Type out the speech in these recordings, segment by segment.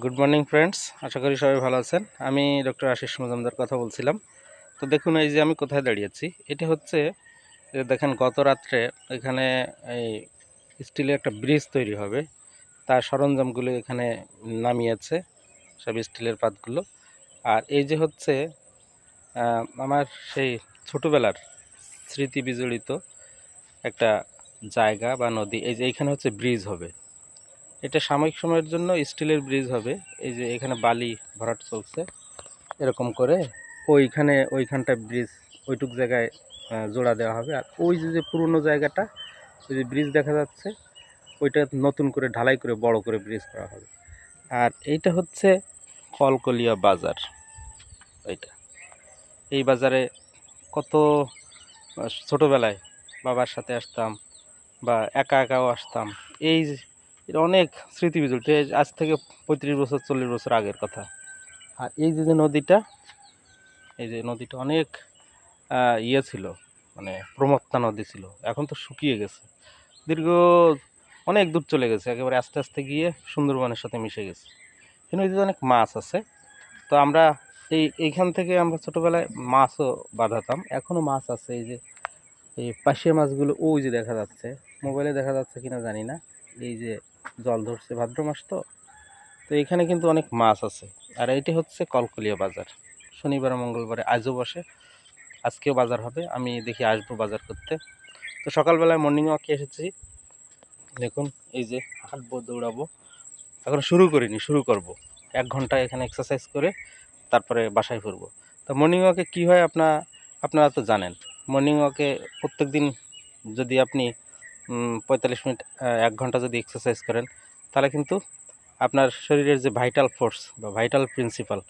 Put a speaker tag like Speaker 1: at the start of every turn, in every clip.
Speaker 1: Good morning friends, আশা করি সবাই ভালো আছেন। আমি ডক্টর আশিস মজুমদার কথা বলছিলাম। তো দেখুন, এই যে আমি কোথায় দাঁড়িয়েছি, এটা হচ্ছে দেখেন গত রাত্রে এখানে এই স্টিলের একটা ব্রিজ তৈরি হবে, তার সরঞ্জামগুলো এখানে নামিয়েছে, সব স্টিলের পাতগুলো। আর এই যে হচ্ছে আমার সেই ছোটোবেলার স্মৃতি বিজড়িত একটা জায়গা বা নদী, এই যে এইখানে হচ্ছে ব্রিজ হবে। এটা সাময়িক সময়ের জন্য স্টিলের ব্রিজ হবে। এই যে এখানে বালি ভরাট চলছে, এরকম করে ওইখানটায় ব্রিজ, ওইটুক জায়গায় জোড়া দেওয়া হবে। আর ওই যে যে পুরনো জায়গাটা, ওই যে ব্রিজ দেখা যাচ্ছে, ওইটা নতুন করে ঢালাই করে বড় করে ব্রিজ করা হবে। আর এইটা হচ্ছে কলকলিয়া বাজার। এইটা, এই বাজারে কত ছোটোবেলায় বাবার সাথে আসতাম বা একা একাও আসতাম। এই যে এটা অনেক স্মৃতি বিজড়িত, আজ থেকে 35 বছর 40 বছর আগের কথা। আর এই যে যে নদীটা, এই যে নদীটা অনেক ইয়ে ছিল, মানে প্রমত্তা নদী ছিল, এখন তো শুকিয়ে গেছে, দীর্ঘ অনেক দূর চলে গেছে, একেবারে আস্তে আস্তে গিয়ে সুন্দরবনের সাথে মিশে গেছে। এই নদীতে অনেক মাছ আছে। তো আমরা এইখান থেকে আমরা ছোটোবেলায় মাছও বাঁধাতাম, এখনও মাছ আছে। এই যে এই পাশে মাছগুলো ওই যে দেখা যাচ্ছে, মোবাইলে দেখা যাচ্ছে কিনা জানি না। এই যে জল ধরছে, ভাদ্র মাস তো, তো এখানে কিন্তু অনেক মাছ আছে। আর এইটি হচ্ছে কলকলিয়া বাজার, শনিবার মঙ্গলবারে আজও বসে, আজকেও বাজার হবে, আমি দেখি আসবো বাজার করতে। তো সকালবেলায় মর্নিং ওয়াকে এসেছি, দেখুন এই যে হাঁটবো, দৌড়াবো, এখন শুরু করিনি, শুরু করব। 1 ঘন্টা এখানে এক্সারসাইজ করে তারপরে বাসায় ফিরবো। তো মর্নিং ওয়াকে কী হয় আপনারা তো জানেন। মর্নিং ওয়াকে প্রত্যেক দিন যদি আপনি 45 মিনিট 1 ঘন্টা যদি এক্সারসাইজ করেন, তাহলে কিন্তু আপনার শরীরের যে ভাইটাল ফোর্স বা ভাইটাল প্রিন্সিপাল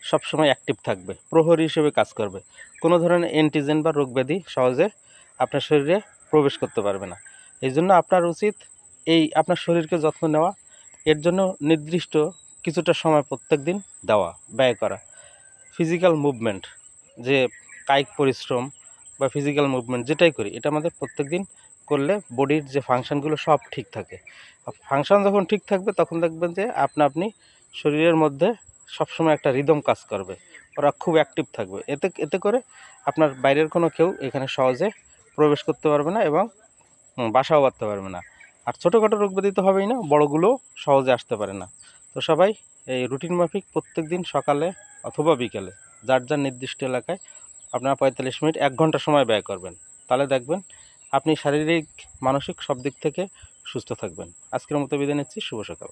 Speaker 1: সবসময় অ্যাক্টিভ থাকবে, প্রহরী হিসেবে কাজ করবে। কোনো ধরনের অ্যান্টিজেন বা রোগব্যাধি সহজে আপনার শরীরে প্রবেশ করতে পারবে না। এই জন্য আপনার উচিত এই আপনার শরীরকে যত্ন নেওয়া, এর জন্য নির্দিষ্ট কিছুটা সময় প্রত্যেক দিন দেওয়া, ব্যয় করা। ফিজিক্যাল মুভমেন্ট, যে কায়িক পরিশ্রম বা ফিজিক্যাল মুভমেন্ট যেটাই করি, এটা আমাদের প্রত্যেক দিন করলে বডির যে ফাংশনগুলো সব ঠিক থাকে। ফাংশন যখন ঠিক থাকবে, তখন দেখবেন যে আপনি শরীরের মধ্যে সবসময় একটা রিদম কাজ করবে, ওরা খুব অ্যাক্টিভ থাকবে। এতে এতে করে আপনার বাইরের কোনো কেউ এখানে সহজে প্রবেশ করতে পারবে না এবং বাসাও বাঁধতে পারবে না। আর ছোটোখাটো রোগ ব্যাধি তো হবেই না, বড়গুলোও সহজে আসতে পারে না। তো সবাই এই রুটিন মাফিক প্রত্যেক দিন সকালে অথবা বিকেলে যার যার নির্দিষ্ট এলাকায় আপনারা 45 মিনিট 1 ঘন্টা সময় ব্যয় করবেন, তাহলে দেখবেন আপনি শারীরিক মানসিক সব দিক থেকে সুস্থ থাকবেন। আজকের মতো বিদায় নিচ্ছি, শুভ সকাল।